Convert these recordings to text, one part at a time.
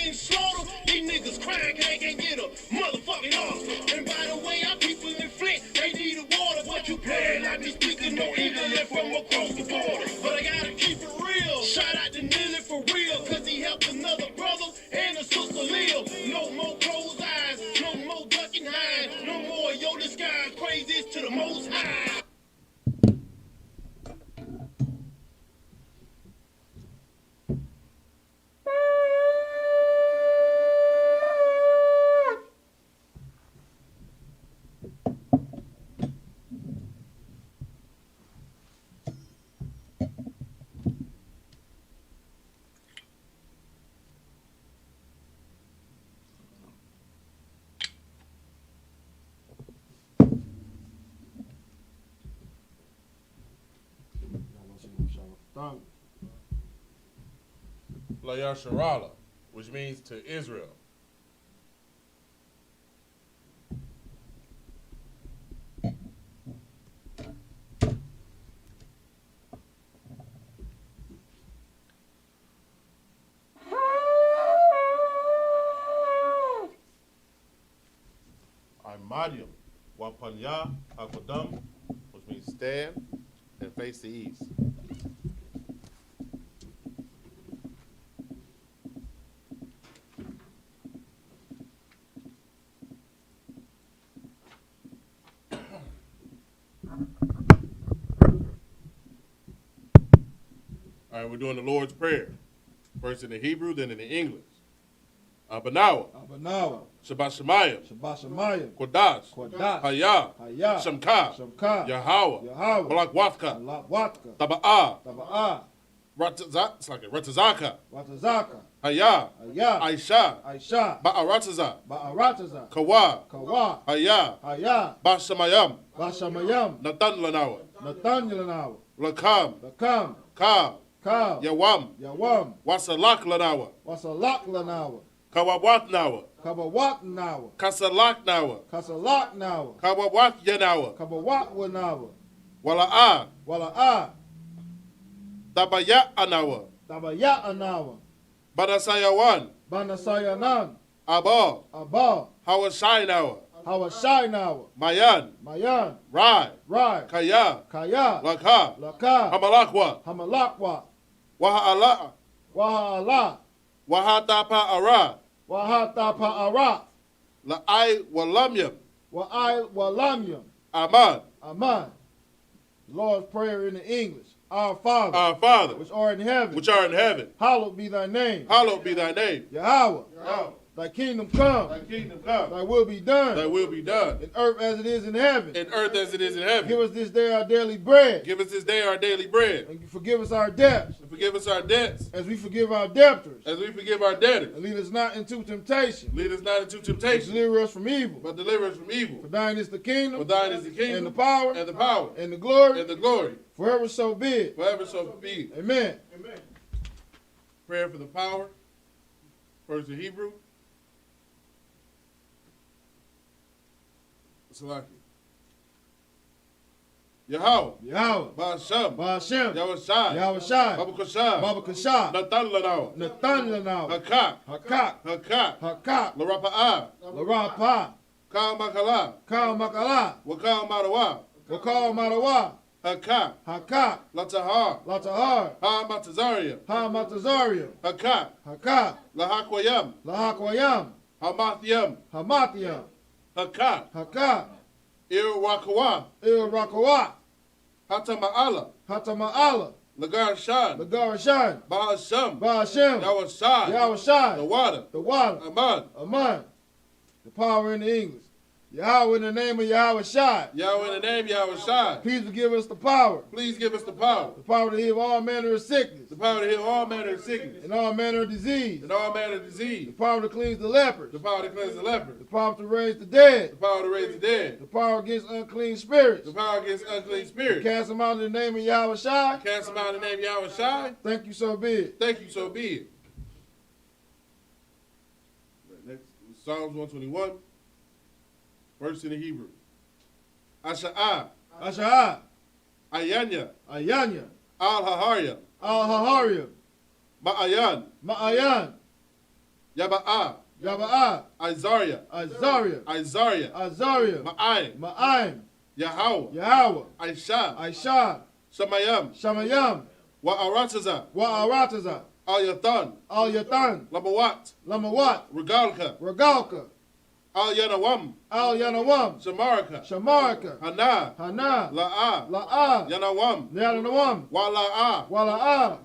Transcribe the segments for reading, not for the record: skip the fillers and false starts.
getting slaughtered. These niggas crying, can't get a motherfucking Oscar. And by the way, our people in Flint, they need a water. What you playing like me speaking no English from across the border? But I gotta keep it real. Shout out to Nilly for real, cause he helped another brother and a sister live. No more closed eyes, no more ducking high, no more yo disguise. Praises to the Most High. La Yasharala, which means to Israel. Imadium, Wapanya, Akodam, which means stand and face the east. All right, we're doing the Lord's Prayer. First in the Hebrew, then in the English. Abanawa. Shabbat Shemayim. Kodash. Hayah. Shamka. Yahweh. Balak Wathka. Taba'ah. Ratazaka. Hayah. Aisha. Ba'arataza. Kawa. Hayah. Bashamayam. Natan Lanawa. Lakam. Ka. Yawam. Wasalak Lanawa. Kawawat Nawa. Kasalak Nawa. Kawawat Yanawa. Wala'ah. Tabaya Anawa. Banasayawan. Abba. Hawashai Nawa. Mayan. Rai. Kaya. Laka. Hamalakwa. Waha'ala. Wahatapa Ara. La'ai Walamyam. Aman. Lord's Prayer in the English. Our Father. Our Father. Which art in heaven. Hallowed be thy name. Yahweh. Thy kingdom come. Thy will be done. In earth as it is in heaven. Give us this day our daily bread. And forgive us our debts. As we forgive our debtors. And lead us not into temptation. But deliver us from evil. For thine is the kingdom. And the power. And the glory. Forever so be it. Amen. Prayer for the power. First in Hebrew. Salaki. Yahweh. Ba'ashem. Yahushai. Baba Kashah. Natan Lanawa. Hakak. Larapah. Kal Makala. Wakal Marawa. Hakak. Latahar. Ha-Matazarium. Hakak. Lahakwayam. Hamathiyam. Hakak. Il-Rakawa. Hatama'ala. Lagarashan. Ba'ashem. Yahushai. The water. Aman. The power in the English. Yahweh in the name of Yahushai. Please give us the power. The power to heal all manner of sickness. And all manner of disease. The power to cleanse the lepers. The power to raise the dead. The power against unclean spirits. Cast them out in the name of Yahushai. Thank you, so be it. Next, Psalms 121. First in the Hebrew. Asha'ah. Ayanya. Al-Haharya. Ma'ayan. Yaba'a. Yaba'a. Isaiah. Isaiah. Isaiah. Isaiah. Ma'aim. Ma'aim. Yahweh. Yahweh. Aisha. Aisha. Shamayam. Shamayam. Wa'arataza. Wa'arataza. Al-Yathan. Al-Yathan. Lamawat. Lamawat. Regalka. Regalka. Al-Yanawam. Al-Yanawam. Shamarka. Shamarka. Hana. Hana. La'a. La'a. Yanawam. Yanawam. Wala'a. Wala'a.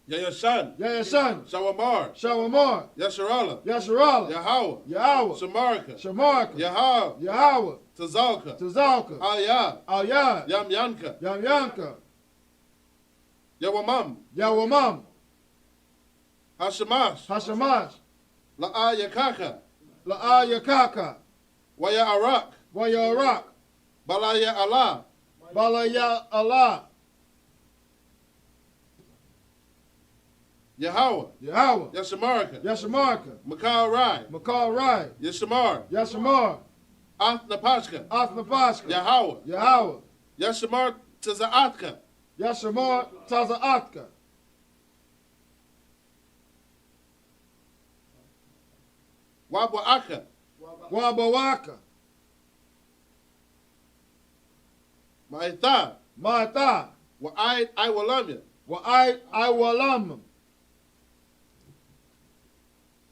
Yayashan. Yayashan. Shawamar. Shawamar. Yasharala. Yasharala. Yahweh. Yahweh. Shamarka. Shamarka. Yahweh. Yahweh. Tazalka. Tazalka. Ayah. Ayah. Yamyanka. Yamyanka. Yawamam. Yawamam. Hashamash. Hashamash. La'a Yakaka. La'a Yakaka. Waya Arak. Waya Arak. Balaya Allah. Balaya Allah. Yahweh. Yahweh. Yashamarka. Yashamarka. Makal Rai. Makal Rai. Yashamar. Yashamar. Athnapashka. Athnapashka. Yahweh. Yahweh. Yashamar Tazaatka. Yashamar Tazaatka. Wabuaka. Wabawaka. Ma'itha. Ma'atha. Wa'aid Iwalamya. Wa'aid Iwalam.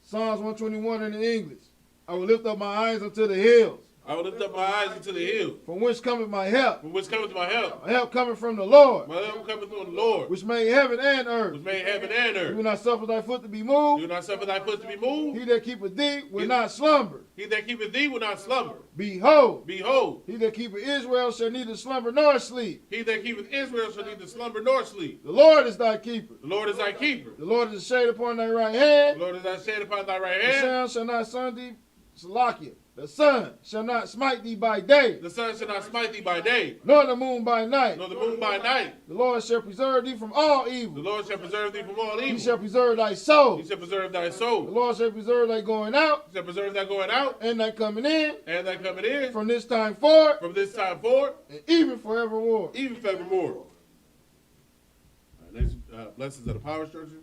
Psalms 121 in the English. I will lift up my eyes unto the hills. I will lift up my eyes into the hills. From whence cometh my help? From whence cometh my help? My help coming from the Lord. My help cometh from the Lord. Which made heaven and earth. Which made heaven and earth. You will not suffer thy foot to be moved. You will not suffer thy foot to be moved. He that keepeth thee will not slumber. He that keepeth thee will not slumber. Behold. Behold. He that keepeth Israel shall neither slumber nor sleep. He that keepeth Israel shall neither slumber nor sleep. The Lord is thy keeper. The Lord is thy keeper. The Lord is a shade upon thy right hand. The Lord is thy shade upon thy right The hand. sun shall not sun thee. Salakia. The sun shall not smite thee by day. The sun shall not smite thee by day. Nor the moon by night. Nor the moon by night. The Lord shall preserve thee from all evil. The Lord shall preserve thee from all evil. He shall preserve thy soul. He shall preserve thy The soul. Lord shall preserve thy going out. He shall preserve thy going out. And thy coming in. And thy coming in. From this time forth. From this time forward. And even forevermore. Even forevermore. All right, next blessings of the power structure.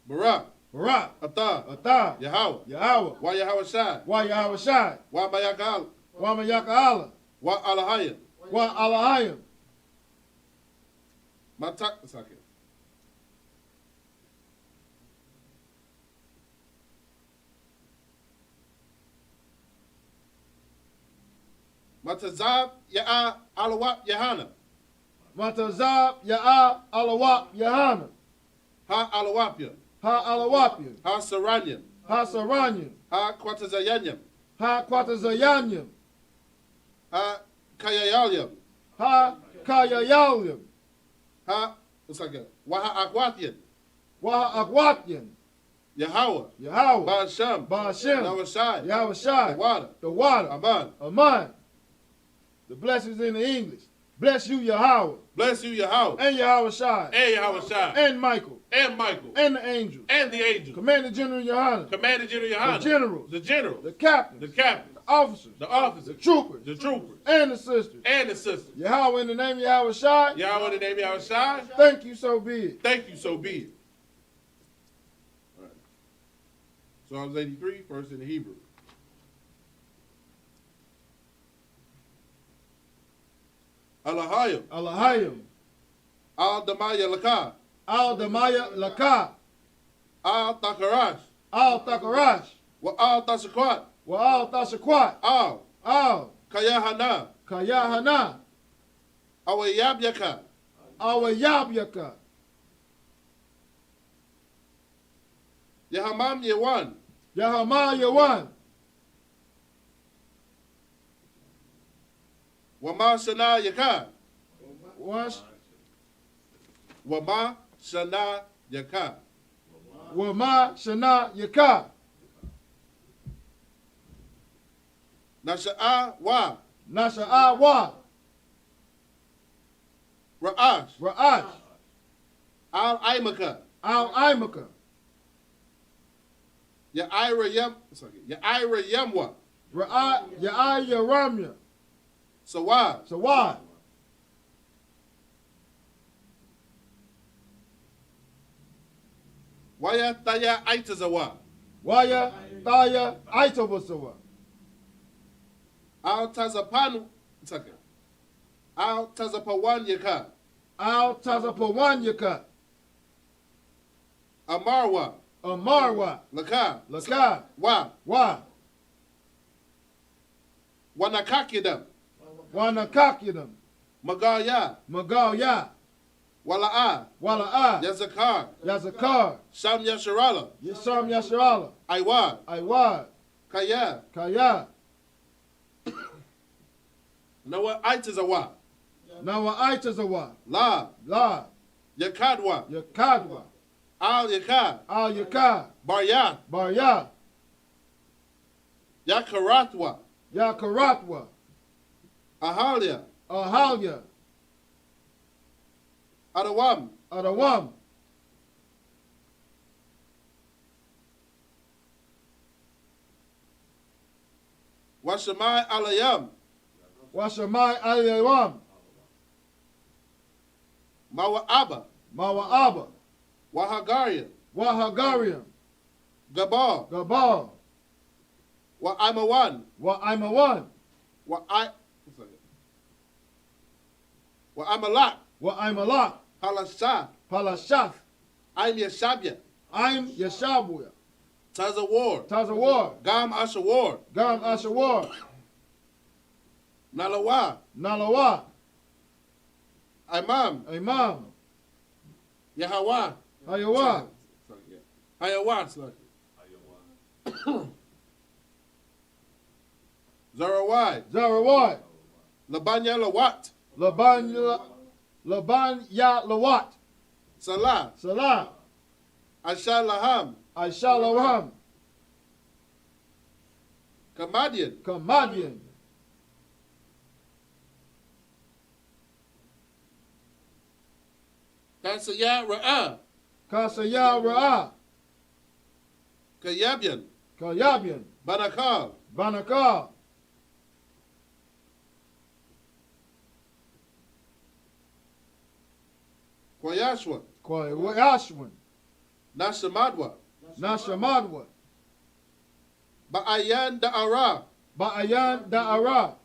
Barak. Barak. Atah. Atah. Yahweh. Yahweh. Wa Yahweh Shai. Wa Yahweh Shai. Wa Mayakal. Wa Mayaka'ala. Wa Alahaya. Wa Alahayim. Matak. Second. Matazab Ya'a Alawat Yahana. Matazab Ya'a Alawat Yahana. Ha Alawapya. Ha Alawapya. Ha Saranyam. Ha Saranyam. Ha Kwatazayanyam. Ha Kwatazayanyam. Ha Kayayalyam. Ha Kayayalyam. Ha, it's like a Waha Akwatyan. Wa Akwatyan. Yahweh. Yahweh. Ba'asham. Ba'ashem. Yahweh Shai. Yahweh Shai. The water. The water. Aman. Aman. The blessings in the English. Bless you, Yahweh. Bless you, Yahweh. And Yahweh Shai. And Yahweh Shai. And Michael. And Michael. And the angels. And the angels. Commander General Yohana. Commander General Yohana. The generals. The generals. The captains. The captains. The officers. The officers. The troopers. The troopers. And the sisters. And the sisters. Yahweh in the name of Yahweh Shai. Yahweh in the name of Yahweh Shai. Thank you, so be it. Thank you, so be it. All right. Psalms 83, first in the Hebrew. Alahayim. Alahayim. Al-Damaya Lakah. Al-Damaya Lakah. Al-Takarash. Al-Takarash. Wa Al-Tasakwat. Wa Al-Tasakwat. Al. Al. Kayahana. Kayahana. Awayabyaka. Awayabyaka. Yahamam Yewan. Yahama Yawan. Wama Shana Yaka. Wash. Wama Shana Yaka. Wama Shana Yaka. Nasha'a Wa. Nasha'a Wa. Ra'ash. Ra'ash. Al-Aimaka. Al-Aimaka. Ya'ira Yamwa. Ya'ai Yaramya. Sawad. Sawad. Waya taya aitazawa. Waya taya aitabasawa. Al tazapanu. Second. Al tazapawan yaka. Al tazapawan yaka. Amarwa. Amarwa. Laka. Laka. Wa. Wanakakidam. Wanakakidam. Magaya. Magaya. Wala'a. Wala'a. Yazakar. Yazakar. Sham Yasharala. Yisham Yasharala. Aiwad. Aiwad. Kaya. Kaya. Nawa aitazawa. Nawa aitazawa. La. Yakadwa. Yakadwa. Al Yakad. Al Yakad. Barya. Barya. Yakaratwa. Yakaratwa. Ahalia. Ahalia. Adawam. Adawam. Washamai alayam. Washamai alayam. Mawa Abba. Mawa Abba. Wahagaria. Wahagaria. Gabal. Gabal. Wa Imawan. Wa Imawan. Wa Amalak. Wa Imalak. Palashah. Palashath. I'm Yeshabya. I'm Yeshabuya. Tazawar. Tazawar. Gam Ashawar. Gam Ashawar. Nalawa. Nalawa. Imam. Imam. Yahawa. Hayawa. Hayawa. Zarawai. Zarawai. Labanya Lawat. Laban ya Lawat. Salah. Salah. Ashalaham. Ashalaham. Kamadian. Kamadian. Kasaya Ra'ah. Kasaya Ra'ah. Kayabian. Kayabian. Banakal. Banakal. Kwayashwa. Kwayashwan. Nashamadwa. Nashamadwa. Ba'ayan Da'ara. Ba'ayan Da'ara.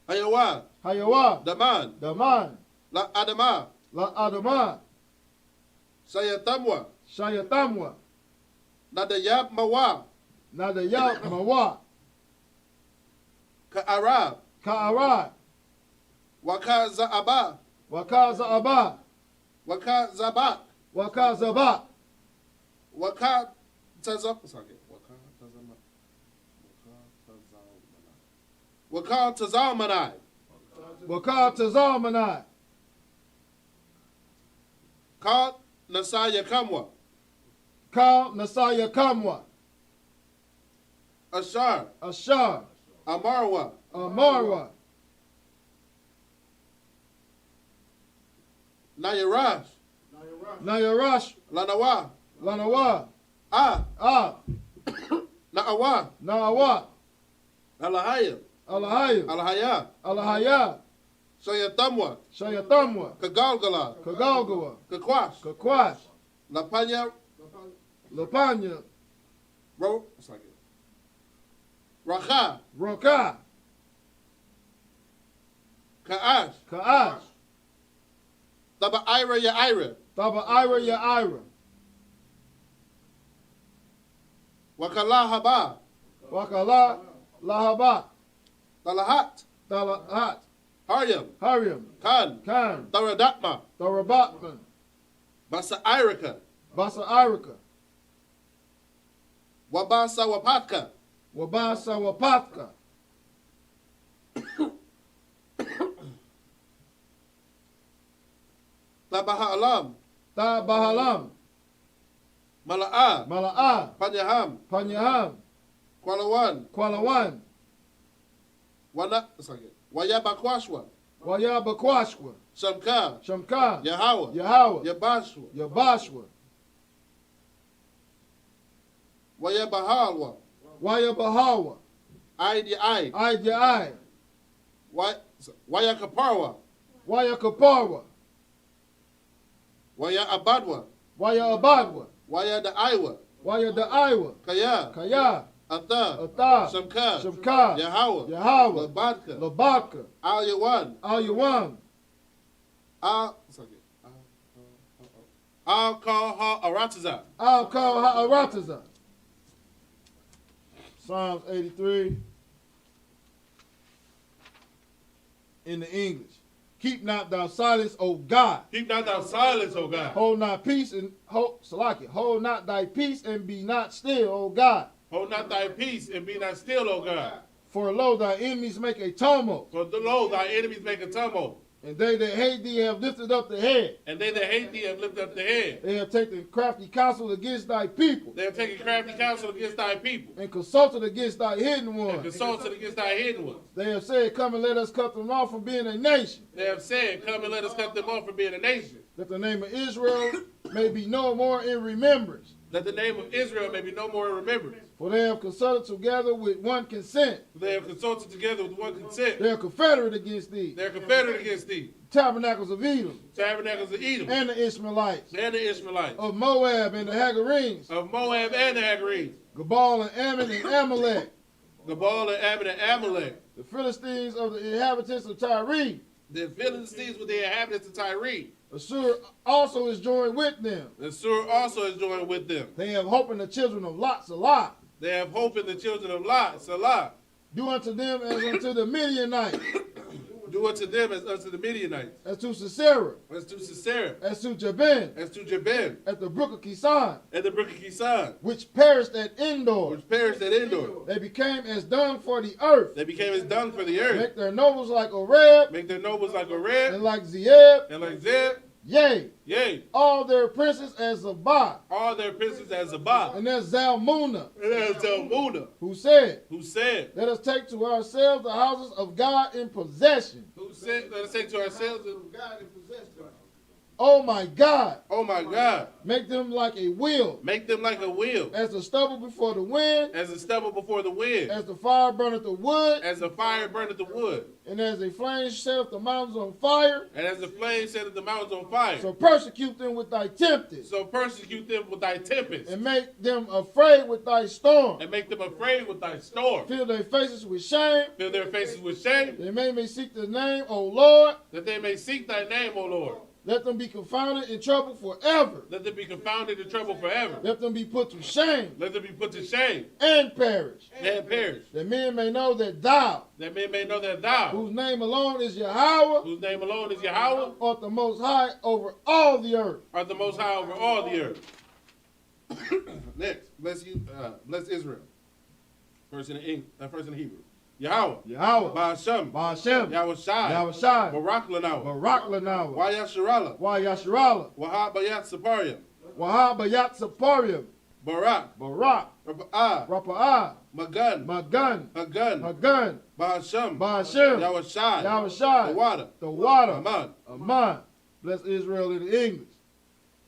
Hayawa. Hayawa. Daman. Daman. La Adama. La Adama. Sayatamwa. Shayatamwa. Nadayab Mawa. Nadayab Mawa. Ka'arab. Ka'arab. Waka Za'aba. Waka Za'aba. Waka Zabak. Waka Zabak. Waka Tazam. Waka Tazalmanai. Waka Tazalmanai. Ka Nasaya Kamwa. Ka Nasaya Kamwa. Ashar. Ashar. Amarwa. Amarwa. Nayarash. Nayarash. Lanawa. Lanawa. Ah. Na'awa. Na'awa. Alahaya. Alahaya. Alahaya. Alahaya. Shayatamwa. Shayatamwa. Kagalgala. Kagalgawa. Kakwash. Kakwash. Lapanya. Lapanya. Racha. Roka. Ka'ash. Ka'ash. Taba Ira ya Ira. Taba Ira ya Ira. Wakala Haba. Wakala Lahaba. Talahat. Talahat. Haryam. Haryam. Khan. Khan. Taradatma. Tarabatman. Basa Irika. Basa Irika. Wabasa Wapatka. Wabasa Wapatka. Tabahalam. Tabahalam. Mala'a. Mala'a. Panyaham. Panyaham. Kwalawan. Kwalawan. Wayabakwashwa. Wayabakwashwa. Shamka. Shamka. Yahawa. Yahawa. Yabashwa. Yabashwa. Wayabahalwa. Wayabahawa. Aidi Ai. Aidi Ai. Wayakaparwa. Wayakaparwa. Waya Abadwa. Waya Abadwa. Waya da Iowa. Waya da Iowa. Kaya. Kaya. Atha. Atha. Shamka. Shamka. Yahweh. Yahweh. Labadka. Labadka. Al Yawan. Al Yawan. Al Kal Arataza. Al Kal Arataza. Psalms 83 in the English. Keep not thou silence, O God. Keep not thou silence, O God. Hold not peace and hold not thy peace and be not still, O God. Hold not thy peace and be not still, O God. For lo, thy enemies make a tumult. For lo, thy enemies make a tumult. And they that hate thee have lifted up the head. And they that hate thee have lifted up the head. They have taken crafty counsel against thy people. They have taken crafty counsel against thy people. And consulted against thy hidden ones. And consulted against thy hidden ones. They have said, come and let us cut them off from being a nation. They have said, come and let us cut them off from being a nation. That the name of Israel may be no more in remembrance. That the name of Israel may be no more in remembrance. For they have consulted together with one consent. They have consulted together with one consent. They are confederate against thee. They are confederate against thee. Tabernacles of Edom. Tabernacles of Edom. And the Ishmaelites. And the Ishmaelites. Of Moab and the Hagarenes. Of Moab and the Hagarenes. Gabal and Ammon and Amalek. Gabal and Ammon and Amalek. The Philistines of the inhabitants of Tyre. The Philistines with the inhabitants of Tyre. Assur also is joined with them. Assur also is joined with them. They have hope in the children of Lot, Salah. They have hope in the children of Lot, Salah. Do unto them as unto the Midianites. Do unto them as unto the Midianites. As to Sisera. As to Sisera. As to Jabin. As to Jabin. At the brook of Kisan. At the brook of Kisan. Which perished at Endor. Which perished at Endor. They became as dung for the earth. They became as dung for the earth. Make their nobles like Oreb. Make their nobles like Oreb. And like Zeb. And like Zeb. Yea. Yea. All their princes as Zabah. All their princes as Zabah. And there's Zalmunna. And there's Zalmunna. Who said. Who said. Let us take to ourselves the houses of God in possession. Who said. Let us take to ourselves the God in possession. Oh my God. Oh my God. Make them like a wheel. Make them like a wheel. As the stubble before the wind. As the stubble before the wind. As the fire burneth the wood. As the fire burneth the wood. And as a flame setteth the mountains on fire. And as the flame setteth the mountains on fire. So persecute them with thy tempest. So persecute them with thy tempest. And make them afraid with thy storm. And make them afraid with thy storm. Fill their faces with shame. Fill their faces with shame. They may seek the name, O Lord. That they may seek thy name, O Lord. Let them be confounded in trouble forever. Let them be confounded in trouble forever. Let them be put to shame. Let them be put to shame. And perish. And perish. That men may know that thou. That men may know that thou. Whose name alone is Yahweh. Whose name alone is Yahweh. Art the most high over all the earth. Art the most high over all the earth. Next, bless Israel. First in Hebrew. Yahweh. Yahweh. Ba'ashem. Ba'ashem. Yahweh Shai. Yahweh Shai. Barak Lanawa. Barak Lanawa. Wayasharala. Wayasharala. Wahab Bayat Saparia. Wahab Bayat Saparia. Barak. Barak. Rapa'ah. Rapa'ah. Magan. Magan. Hagan. Hagan. Ba'ashem. Ba'ashem. Yahweh Shai. Yahweh Shai. The water. The water. Aman. Aman. Bless Israel in English.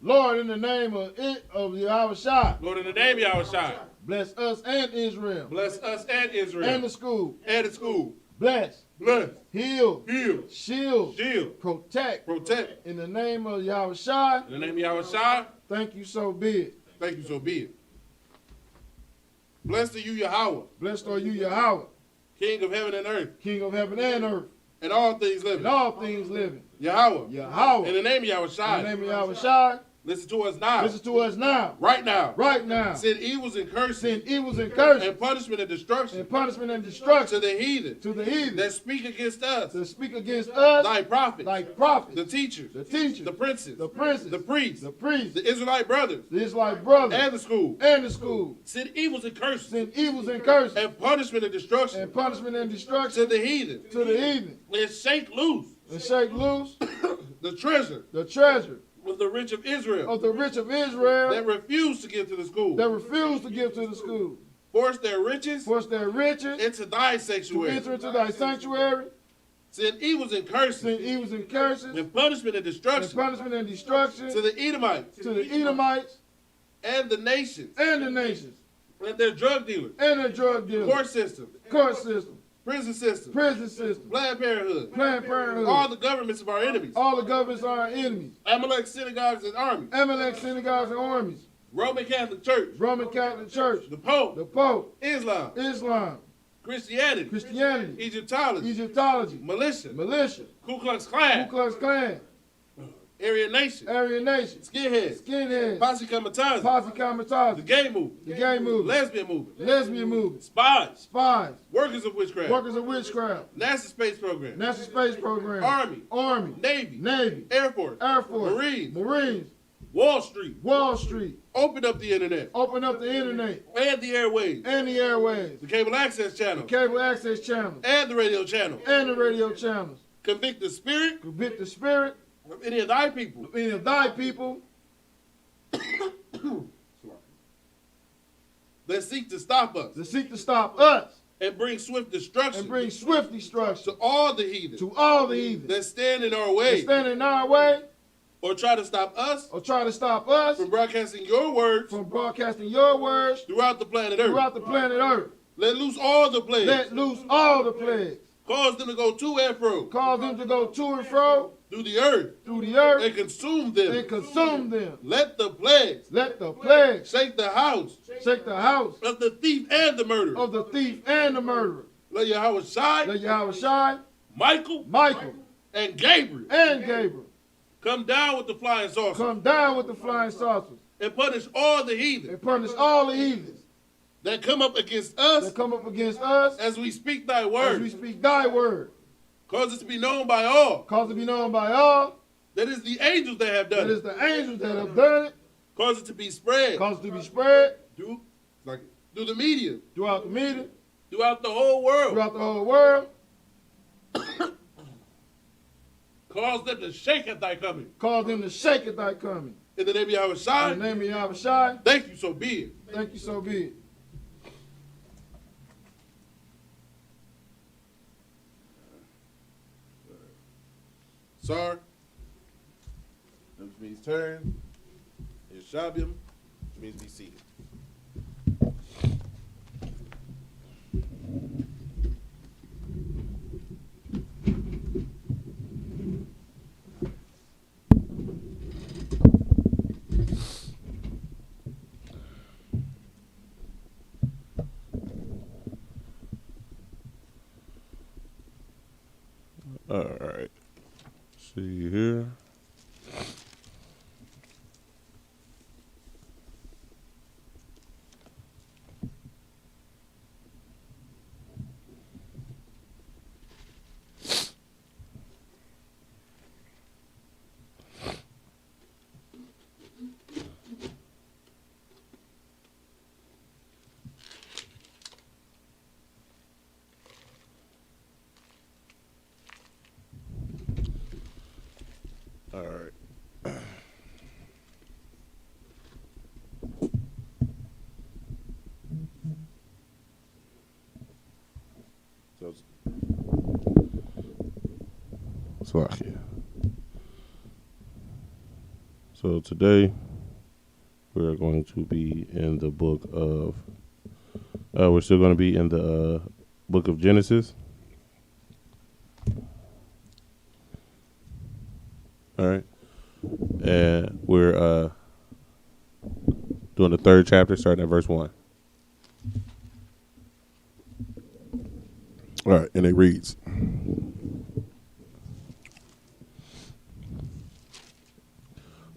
Lord, in the name of Yahweh Shai. Lord, in the name of Yahweh Shai. Bless us and Israel. Bless us and Israel. And the school. And the school. Bless. Bless. Heal. Heal. Shield. Shield. Protect. Protect. In the name of Yahweh Shai. In the name of Yahweh Shai. Thank you, so be it. Thank you, so be it. Blessed are you, Yahweh. Blessed are you, Yahweh. King of heaven and earth. King of heaven and earth. And all things living. And all things living. Yahweh. Yahweh. In the name of Yahweh Shai. In the name of Yahweh Shai. Listen to us now. Listen to us now. Right now. Right now. Send evils and curses. Send evils and curses. And punishment and destruction. And punishment and destruction. To the heathen. To the heathen. That speak against us. That speak against us. Thy prophets. Thy prophets. The teachers. The teachers. The princes. The princes. The priests. The priests. The Israelite brothers. The Israelite brothers. And the school. And the school. Send evils and curses. Send evils and curses. And punishment and destruction. And punishment and destruction. To the heathen. To the heathen. And shake loose. And shake loose. The treasure. The treasure. Of the rich of Israel. Of the rich of Israel. That refuse to give to the school. That refuse to give to the school. Force their riches. Force their riches. Into thy sanctuary. To enter into thy sanctuary. Send evils and curses. Send evils and curses. And punishment and destruction. And punishment and destruction. To the Edomites. To the Edomites. And the nations. And the nations. And their drug dealers. And their drug dealers. Court system. Court system. Prison system. Prison system. Planned Parenthood. Planned Parenthood. All the governments of our enemies. All the governments are our enemies. Amalek synagogues and armies. Amalek synagogues and armies. Roman Catholic Church. Roman Catholic Church. The Pope. The Pope. Islam. Islam. Christianity. Christianity. Egyptology. Egyptology. Militia. Militia. Ku Klux Klan. Ku Klux Klan. Aryan Nation. Aryan Nation. Skinheads. Skinheads. Posse Comitatus. Posse Comitatus. The gay movement. The gay movement. Lesbian movement. Lesbian movement. Spies. Spies. Workers of witchcraft. Workers of witchcraft. NASA space program. NASA space program. Army. Army. Navy. Navy. Air Force. Air Force. Marines. Marines. Wall Street. Wall Street. Open up the internet. Open up the internet. And the airwaves. And the airwaves. The cable access channel. Cable access channels. And the radio channel. And the radio channels. Convict the spirit. Convict the spirit. Of any of thy people. Of any of thy people. That seek to stop us. That seek to stop us. And bring swift destruction. And bring swift destruction. To all the heathen. To all the heathen. That stand in our way. That stand in our way. Or try to stop us. Or try to stop us. From broadcasting your words. From broadcasting your words. Throughout the planet Earth. Throughout the planet Earth. Let loose all the plagues. Let loose all the plagues. Cause them to go to and fro. Cause them to go to and fro. Through the earth. Through the earth. And consume them. And consume them. Let the plagues. Let the plagues. Shake the house. Shake the house. Of the thief and the murderer. Of the thief and the murderer. Let Yahweh shine. Let Yahweh shine. Michael. And Gabriel. And Gabriel. Come down with the flying saucers. Come down with the flying saucers. And punish all the heathen. And punish all the heathens. That come up against us. That come up against us. As we speak thy word. As we speak thy word. Cause it to be known by all. Cause it to be known by all. That is the angels that have done it. That is the angels that have done it. Cause it to be spread. Cause it to be spread. Through the media. Throughout the media. Throughout the whole world. Throughout the whole world. Cause them to shake at thy coming. Cause them to shake at thy coming. In the name of Yahweh Shai. In the name of Yahweh Shai. Thank you, so be it. Thank you, so be it. Sar. That means turn. Yeshabium. Which means be seated. All right. See here. All right. So today we're going to be in the book of, we're still going to be in the book of Genesis. All right. And we're doing the third chapter, starting at verse 1. All right, and it reads,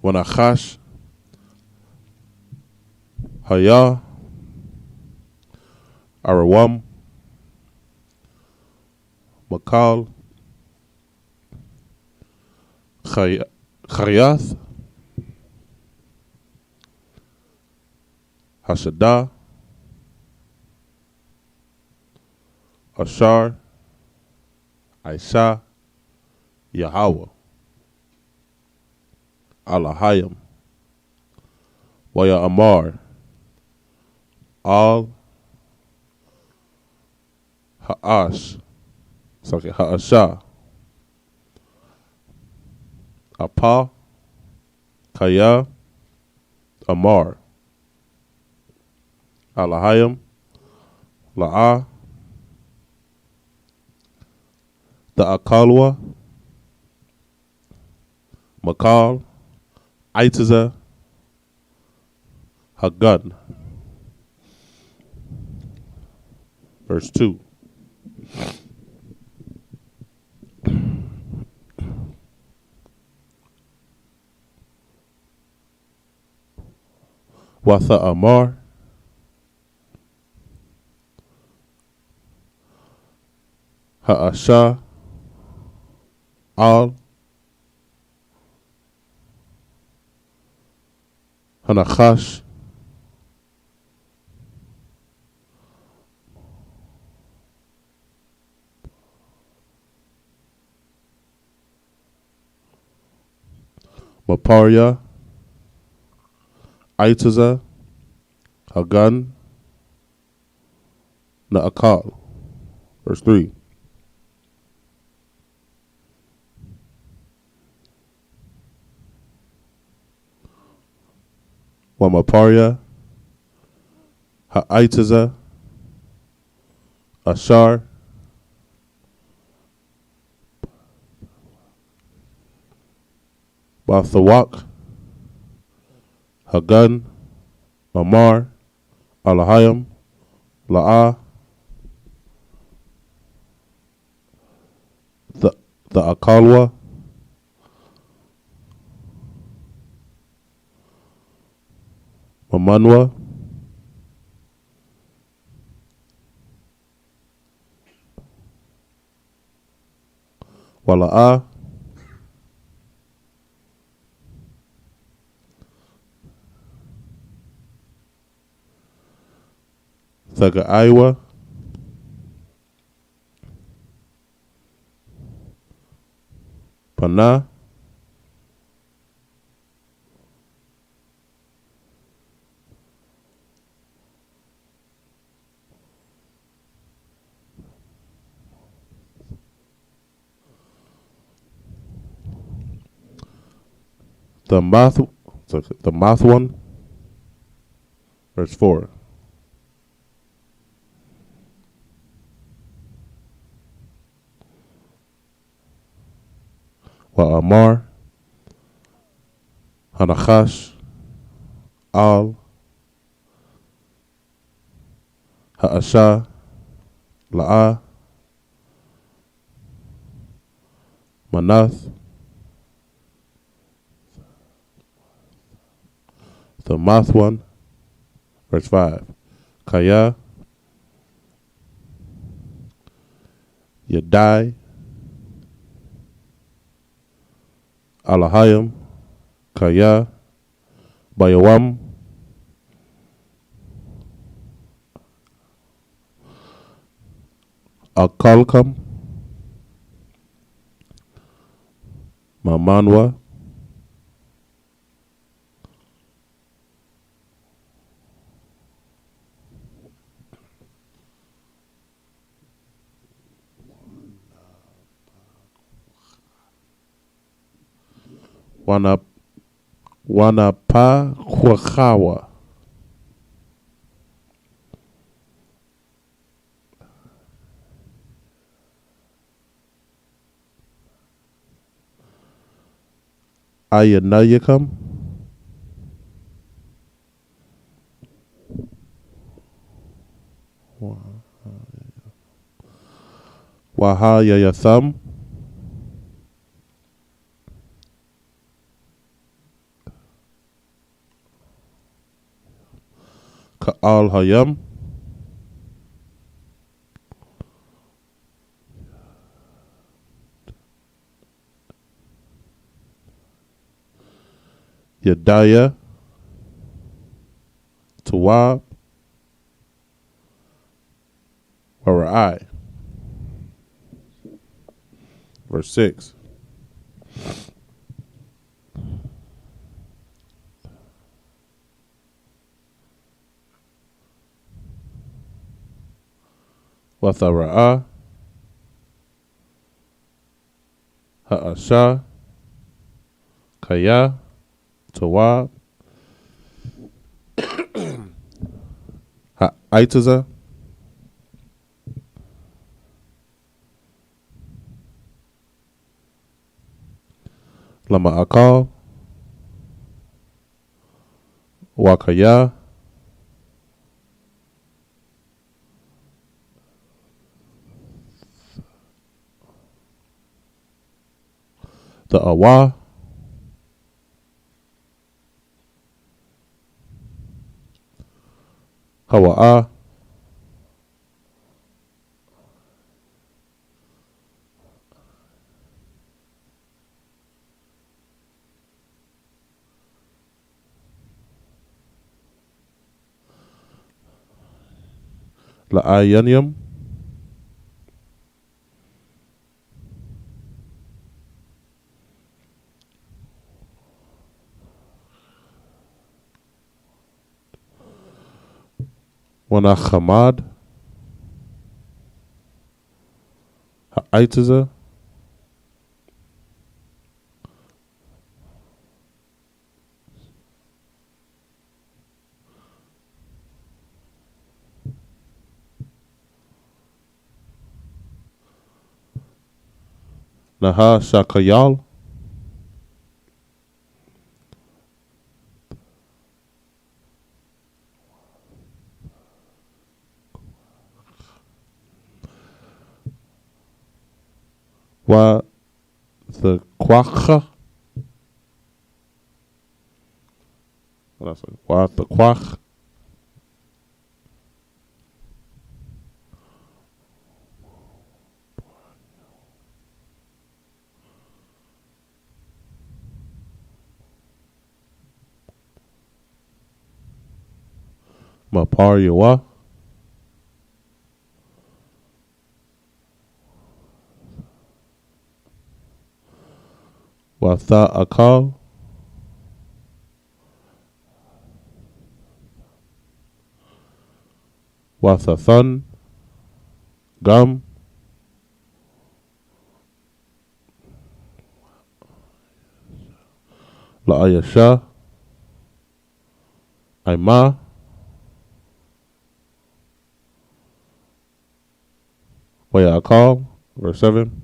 Wanachash Haya Arawam Makal Chariath Hashada Ashar Aisha Yahweh Alahayim Waya Amar Al Ha'ash Ha'asha Apa Kaya Amar Alahayim La'a the Akalwa Makal Aitaza Hagun. Verse 2. Watha Amar. Ha'asha. Al. Hanachash. Maparya. Aitaza. Hagan. Na'akal. Verse 3. Wamaparya. Ha'aitaza. Ashar. Bathawak. Hagan. Mamar. Alahayim. La'ah. The Akalwa. Mamanwa. Wala'ah. Thagaiwa. Pana. The mouth one. Verse 4. Wa Amar. Hanachash. Al. Ha'asha. La'ah. Manath. The mouth one. Verse 5. Kaya. Yadai. Alahayim. Kaya. Bayawam. Akalkam. Mamanwa. Wanapahwahawa. Ayanayakam. Wahayayatham. Ka'al hayam. Yadaya. Tawab. Wara'ai. Verse 6. Wathara'a. Ha'asha. Kaya. Tawab. Ha'aitaza. Lama Akal. Wakaya. the Awa, Hawa'a, La'ayanium, Wanachamad, Ha'aitaza, Naha Shakayal, Wa the Quacha, what I say? Wa the Quach, Mapar Yawa, Watha Akal, Wathathun, Gum, La'ayasha, Aima, Waya Akal, verse 7.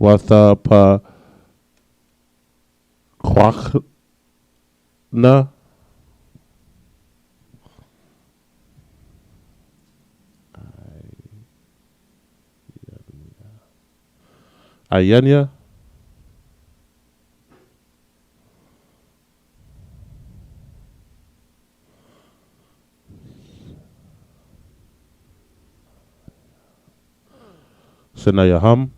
Watha Pa Quachna, Ayanya, Shanayaham,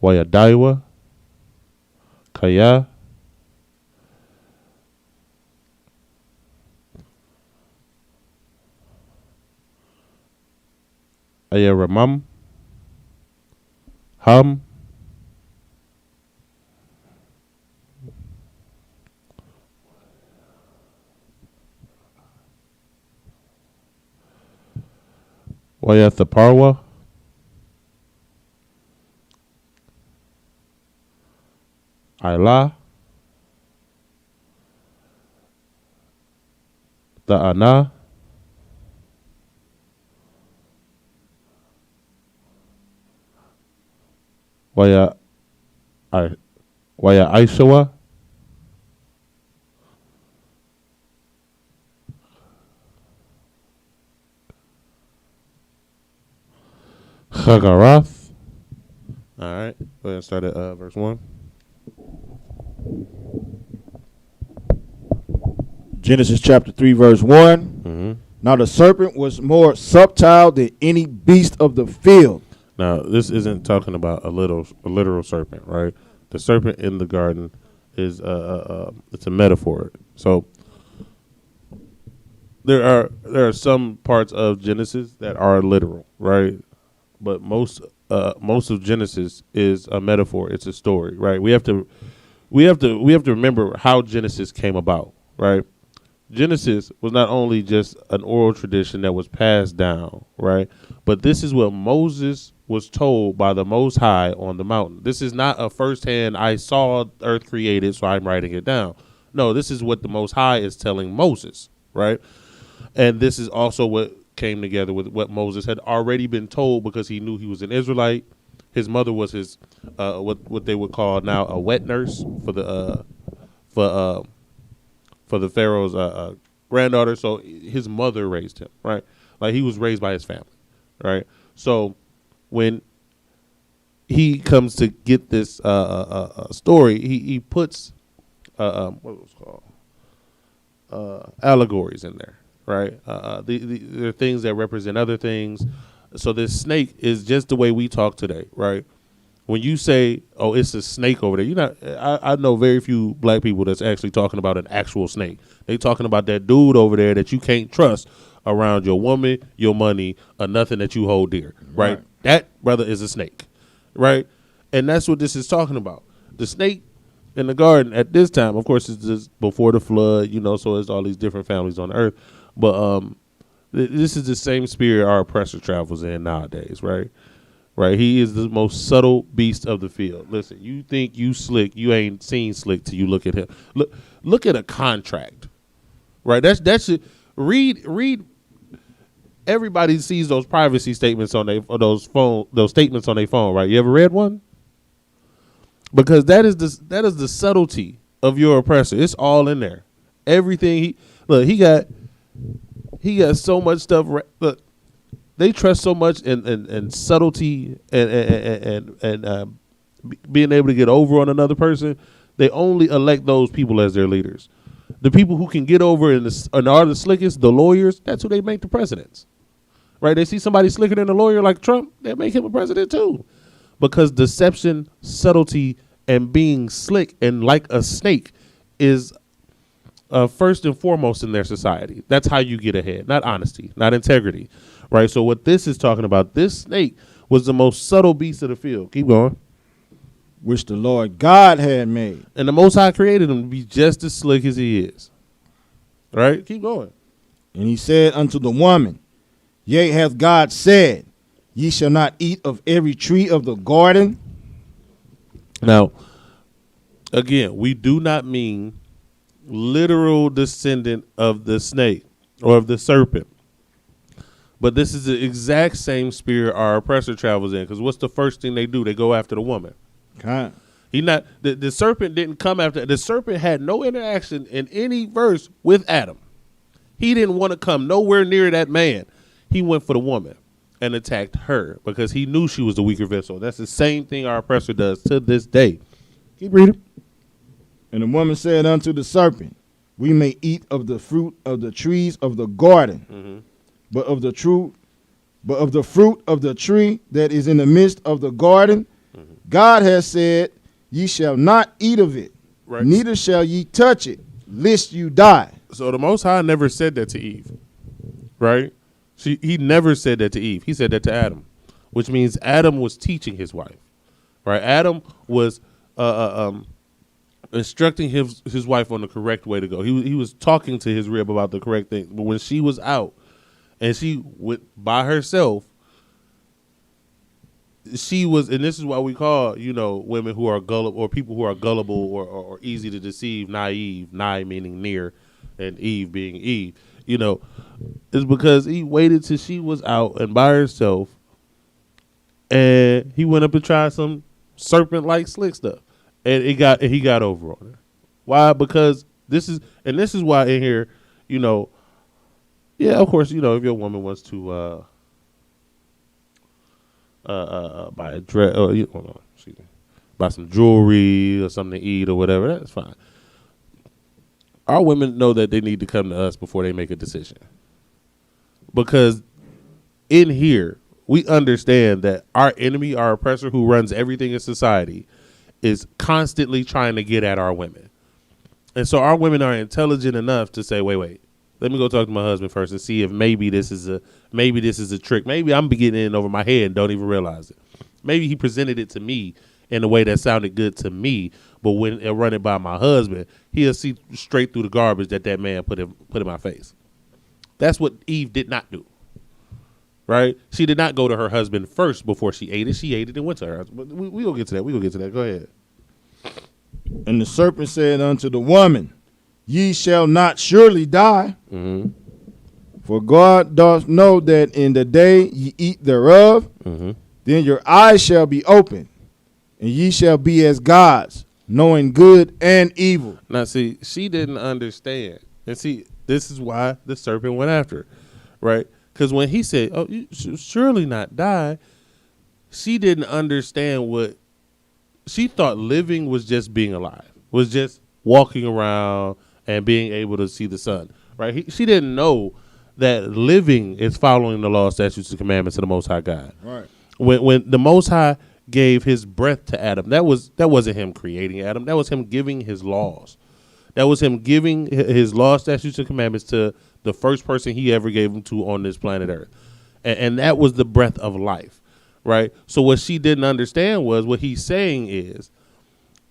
Wayadaiwa, Kaya, Ayaramam, Ham, Wayathaparwa, Ayla, the Ana, Waya Aishawa, Chagarath. All right, go ahead and start at verse 1. Genesis chapter 3, verse 1. Mm-hmm. Now the serpent was more subtle than any beast of the field. Now, this isn't talking about a literal serpent, right? The serpent in the garden is it's a metaphor. So there are some parts of Genesis that are literal, right? But most of Genesis is a metaphor. It's a story, right? We have to remember how Genesis came about, right? Genesis was not only just an oral tradition that was passed down, right? But this is what Moses was told by the Most High on the mountain. This is not a firsthand, I saw earth created, so I'm writing it down. No, this is what the Most High is telling Moses, right? And this is also what came together with what Moses had already been told, because he knew he was an Israelite. His mother was his what they would call now a wet nurse for the Pharaoh's granddaughter. So his mother raised him, right? Like he was raised by his family, right? So when he comes to get this story, he puts what was called allegories in there, right? There are things that represent other things. So this snake is just the way we talk today, right? When you say, "Oh, it's a snake over there," you're not. I know very few black people that's actually talking about an actual snake. They talking about that dude over there that you can't trust around your woman, your money, or nothing that you hold dear, right? That brother is a snake, right? And that's what this is talking about. The snake in the garden at this time, of course, it's just before the flood, so it's all these different families on the earth, but this is the same spirit our oppressor travels in nowadays, right? Right. He is the most subtle beast of the field. Listen, you think you slick, you ain't seen slick till you look at him. Look at a contract, right? That's it. Read. Everybody sees those privacy statements on those statements on their phone, right? You ever read one? Because that is the subtlety of your oppressor. It's all in there. Everything he got so much stuff. Look, they trust so much in subtlety and being able to get over on another person. They only elect those people as their leaders. The people who can get over and are the slickest, the lawyers, that's who they make the presidents. Right? They see somebody slicker than a lawyer like Trump, they make him a president too. Because deception, subtlety, and being slick and like a snake is first and foremost in their society. That's how you get ahead. Not honesty, not integrity. Right? So what this is talking about, this snake was the most subtle beast of the field. Keep going. Which the Lord God had made. And the Most High created him to be just as slick as he is. Right? Keep going. And he said unto the woman, Yea, hath God said, Ye shall not eat of every tree of the garden? Now, again, we do not mean literal descendant of the snake or of the serpent. But this is the exact same spirit our oppressor travels in. Because what's the first thing they do? They go after the woman. Okay. The serpent didn't come after. The serpent had no interaction in any verse with Adam. He didn't want to come nowhere near that man. He went for the woman and attacked her because he knew she was the weaker vessel. That's the same thing our oppressor does to this day. Keep reading. And the woman said unto the serpent, We may eat of the fruit of the trees of the garden, but of the fruit of the tree that is in the midst of the garden, God has said, Ye shall not eat of it, neither shall ye touch it, lest you die. So the Most High never said that to Eve, right? He never said that to Eve. He said that to Adam, which means Adam was teaching his wife, right? Adam was instructing his wife on the correct way to go. He was talking to his rib about the correct thing. But when she was out and she went by herself, she was, and this is why we call, women who are gullible or people who are gullible or easy to deceive, naive, nigh meaning near, and Eve being Eve. Is because he waited till she was out and by herself, and he went up and tried some serpent-like slick stuff, and he got over on her. Why? Because this is why in here, of course, if your woman wants to buy a dress or buy some jewelry or something to eat or whatever, that's fine. Our women know that they need to come to us before they make a decision. Because in here, we understand that our enemy, our oppressor who runs everything in society, is constantly trying to get at our women. And so our women are intelligent enough to say, wait, let me go talk to my husband first and see if maybe this is a trick. Maybe I'm getting in over my head and don't even realize it. Maybe he presented it to me in a way that sounded good to me. But when I run it by my husband, he'll see straight through the garbage that man put in my face. That's what Eve did not do. Right? She did not go to her husband first before she ate it. She ate it and went to her husband. We gonna get to that. We gonna get to that. Go ahead. And the serpent said unto the woman, ye shall not surely die. Mm-hmm. For God doth know that in the day ye eat thereof, then your eyes shall be open, and ye shall be as gods, knowing good and evil. Now, see, she didn't understand. And see, this is why the serpent went after her, right? Because when he said, oh, you should surely not die, she didn't understand what she thought living was just being alive, was just walking around and being able to see the sun, right? She didn't know that living is following the law, statutes, and commandments of the Most High God. Right. When the Most High gave his breath to Adam, that wasn't him creating Adam. That was him giving his laws. That was him giving his law, statutes, and commandments to the first person he ever gave them to on this planet Earth. And that was the breath of life, right? So what she didn't understand was what he's saying is,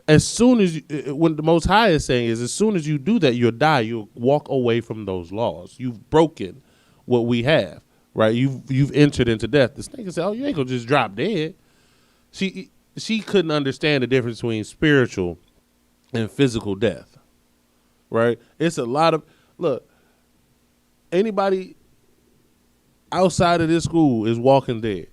as soon as when the Most High is saying is, as soon as you do that, you'll die. You'll walk away from those laws. You've broken what we have, right? You've entered into death. The snake said, "Oh, you ain't gonna just drop dead." She couldn't understand the difference between spiritual and physical death, right? It's a lot of look. Anybody outside of this school is walking dead.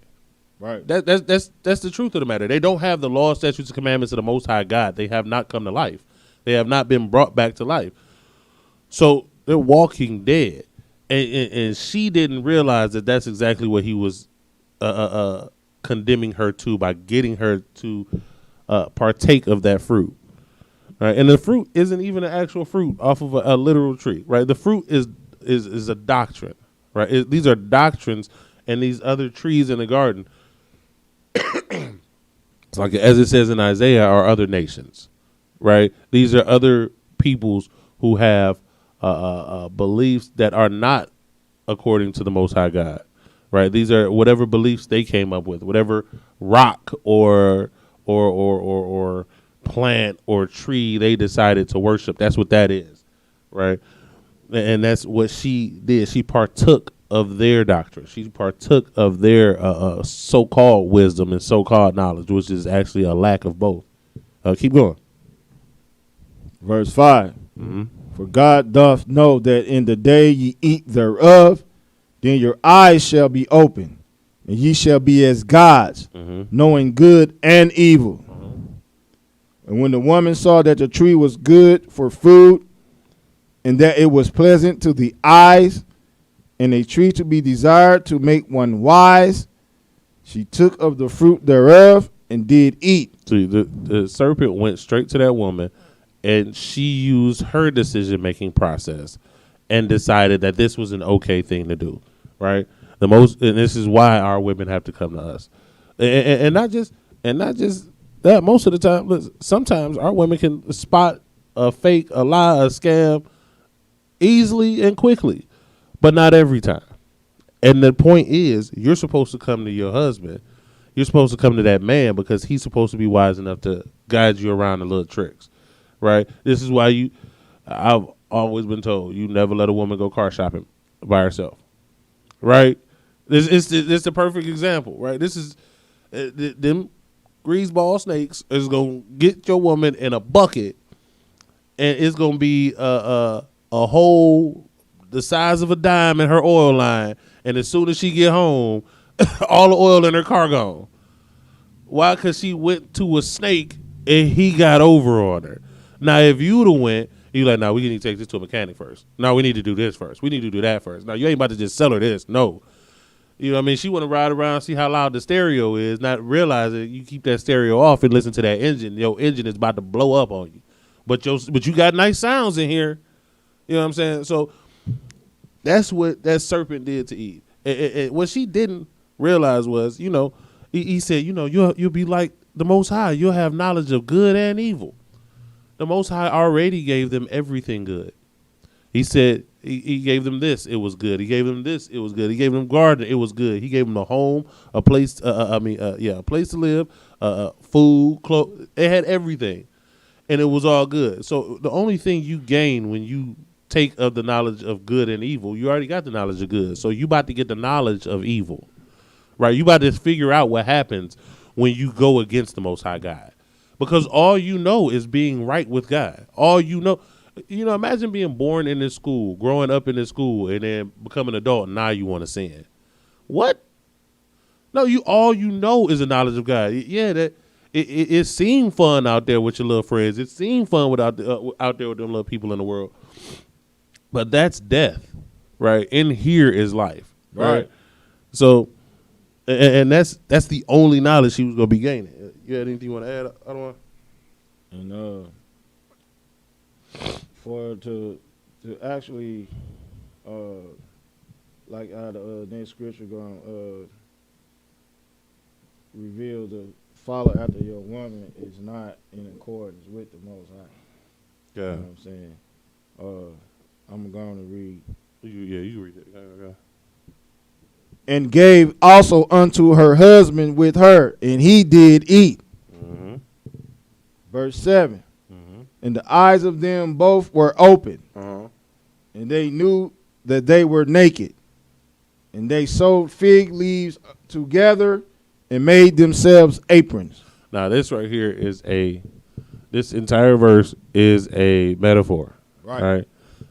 Right. That's the truth of the matter. They don't have the law, statutes, and commandments of the Most High God. They have not come to life. They have not been brought back to life. So they're walking dead. And she didn't realize that that's exactly what he was condemning her to by getting her to partake of that fruit. Right? And the fruit isn't even an actual fruit off of a literal tree. Right? The fruit is a doctrine. Right? These are doctrines, and these other trees in the garden, it's like as it says in Isaiah, are other nations, right? These are other peoples who have beliefs that are not according to the Most High God, right? These are whatever beliefs they came up with, whatever rock or plant or tree they decided to worship. That's what that is, right? And that's what she did. She partook of their doctrine. She partook of their so-called wisdom and so-called knowledge, which is actually a lack of both. Keep going. Verse 5. Mm-hmm. For God doth know that in the day ye eat thereof, then your eyes shall be open, and ye shall be as gods, knowing good and evil. And when the woman saw that the tree was good for food, and that it was pleasant to the eyes, and a tree to be desired to make one wise, she took of the fruit thereof and did eat. See, the serpent went straight to that woman, and she used her decision-making process and decided that this was an okay thing to do, right? And this is why our women have to come to us, and not just that. Most of the time, sometimes our women can spot a fake, a lie, a scam easily and quickly. But not every time. And the point is, you're supposed to come to your husband. You're supposed to come to that man because he's supposed to be wise enough to guide you around the little tricks, right? This is why I've always been told, you never let a woman go car shopping by herself, right? This is the perfect example, right? This is them greaseball snakes is going to get your woman in a bucket, and it's going to be a whole the size of a dime in her oil line, and as soon as she get home, all the oil in her car gone. Why? Because she went to a snake and he got over on her. Now, if you'd have went, you like, no, we need to take this to a mechanic first. No, we need to do this first. We need to do that first. Now, you ain't about to just sell her this. No. You know what I mean? She want to ride around, see how loud the stereo is, not realizing you keep that stereo off and listen to that engine. Your engine is about to blow up on you. But you got nice sounds in here. You know what I'm saying? So that's what that serpent did to Eve. And what she didn't realize was, he said, you'll be like the Most High. You'll have knowledge of good and evil. The Most High already gave them everything good. He said he gave them this, it was good. He gave them this, it was good. He gave them garden, it was good. He gave them a home, a place, a place to live, food, clothes. It had everything, and it was all good. So the only thing you gain when you take of the knowledge of good and evil, you already got the knowledge of good. So you about to get the knowledge of evil, right? You about to figure out what happens when you go against the Most High God, because all you know is being right with God. All you know. Imagine being born in this school, growing up in this school, and then becoming an adult, and now you want to sin. What? No, all you know is the knowledge of God. Yeah, that it seemed fun out there with your little friends. It seemed fun out there with them little people in the world. But that's death, right? In here is life, right? So, and that's the only knowledge she was gonna be gaining. You had anything you want to add? I don't want. And for to actually like how the next scripture going reveal to follow after your woman is not in accordance with the Most High. Yeah, you know what I'm saying. I'm going to read. You read it. Okay. And gave also unto her husband with her, and he did eat. Mm-hmm. Verse 7. And the eyes of them both were open, and they knew that they were naked. And they sewed fig leaves together and made themselves aprons. Now, this right here this entire verse is a metaphor. Right?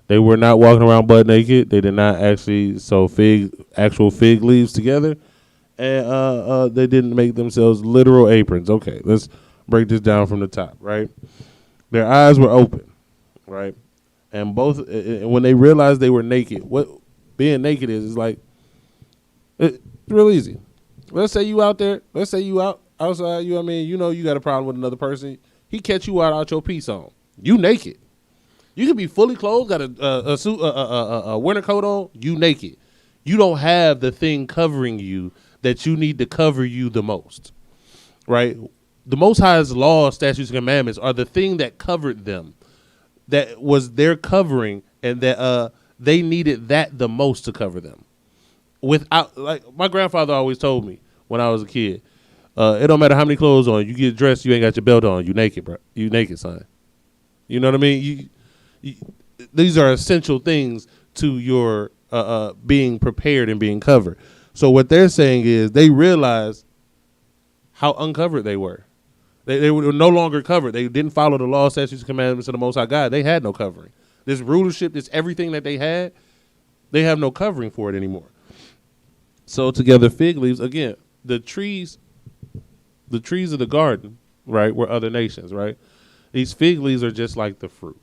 They were not walking around butt naked. They did not actually sew actual fig leaves together. And they didn't make themselves literal aprons. Okay, let's break this down from the top, right? Their eyes were open, right? And both, when they realized they were naked, what being naked is like, it's real easy. Let's say you out there, outside, you got a problem with another person. He catch you out your piece on. You naked. You can be fully clothed, got a suit, a winter coat on, you naked. You don't have the thing covering you that you need to cover you the most, right? The Most High's law, statutes, and commandments are the thing that covered them, that was their covering, and that they needed that the most to cover them. Without, like my grandfather always told me when I was a kid, it don't matter how many clothes on, you get dressed, you ain't got your belt on, you naked, bro. You naked, son. You know what I mean? These are essential things to your being prepared and being covered. So what they're saying is they realized how uncovered they were. They were no longer covered. They didn't follow the law, statutes, and commandments of the Most High God. They had no covering. This rulership, this everything that they had, they have no covering for it anymore. So together, fig leaves, again, the trees of the garden, right, were other nations, right? These fig leaves are just like the fruit,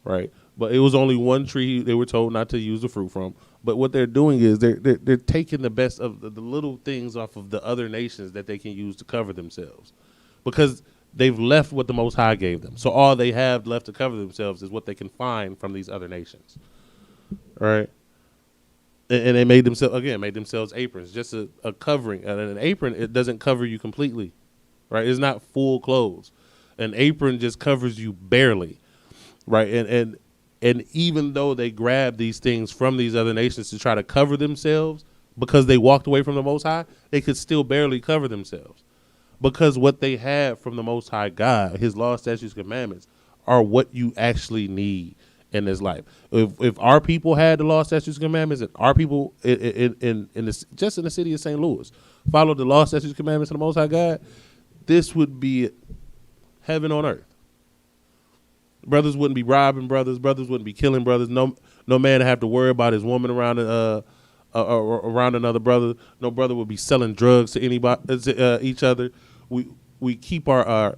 right? But it was only one tree they were told not to use the fruit from. But what they're doing is they're taking the best of the little things off of the other nations that they can use to cover themselves, because they've left what the Most High gave them. So all they have left to cover themselves is what they can find from these other nations, all right? And they made themselves aprons, just a covering. And an apron, it doesn't cover you completely, right? It's not full clothes. An apron just covers you barely, right? And even though they grabbed these things from these other nations to try to cover themselves because they walked away from the Most High, they could still barely cover themselves, because what they had from the Most High God, His law, statutes, commandments, are what you actually need in this life. If our people had the law, statutes, commandments, and our people in the city of St. Louis followed the law, statutes, commandments of the Most High God, this would be heaven on earth. Brothers wouldn't be robbing brothers. Brothers wouldn't be killing brothers. No man would have to worry about his woman around around another brother. No brother would be selling drugs to anybody, each other. We keep our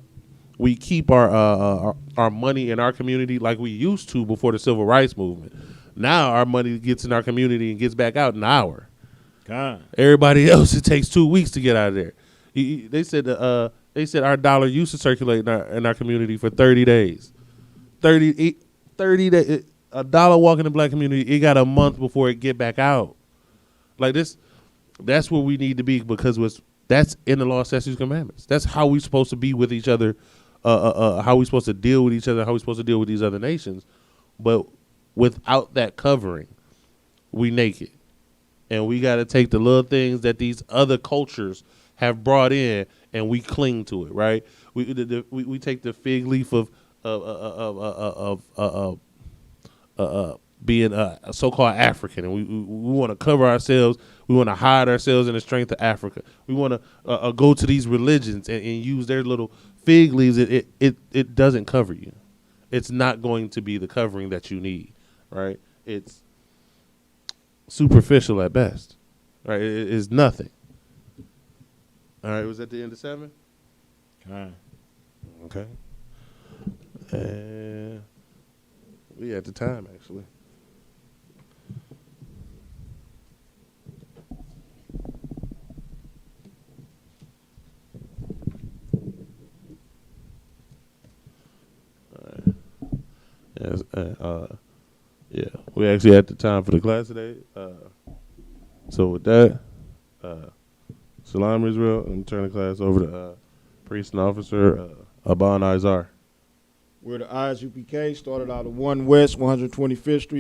money in our community like we used to before the civil rights movement. Now our money gets in our community and gets back out in an hour. God. Everybody else, it takes 2 weeks to get out of there. They said our dollar used to circulate in our community for 30 days. 30 days. A dollar walk in the black community, it got a month before it get back out. Like this, that's where we need to be, because that's in the law, statutes, commandments. That's how we supposed to be with each other, how we supposed to deal with each other, how we supposed to deal with these other nations. But without that covering, we naked. And we got to take the little things that these other cultures have brought in, and we cling to it, right? We take the fig leaf of being a so-called African, and we want to cover ourselves. We want to hide ourselves in the strength of Africa. We want to go to these religions and use their little fig leaves. It doesn't cover you. It's not going to be the covering that you need, right? It's superficial at best, right? It is nothing. All right, was that the end of 7? Okay. And we at the time, actually. All right. Yes, yeah, we actually at the time for the class today. So with that, Salam Israel, and turn the class over to Priest and Officer Aban Izar. We're the ISUPK, started out of 1 West, 125th Street.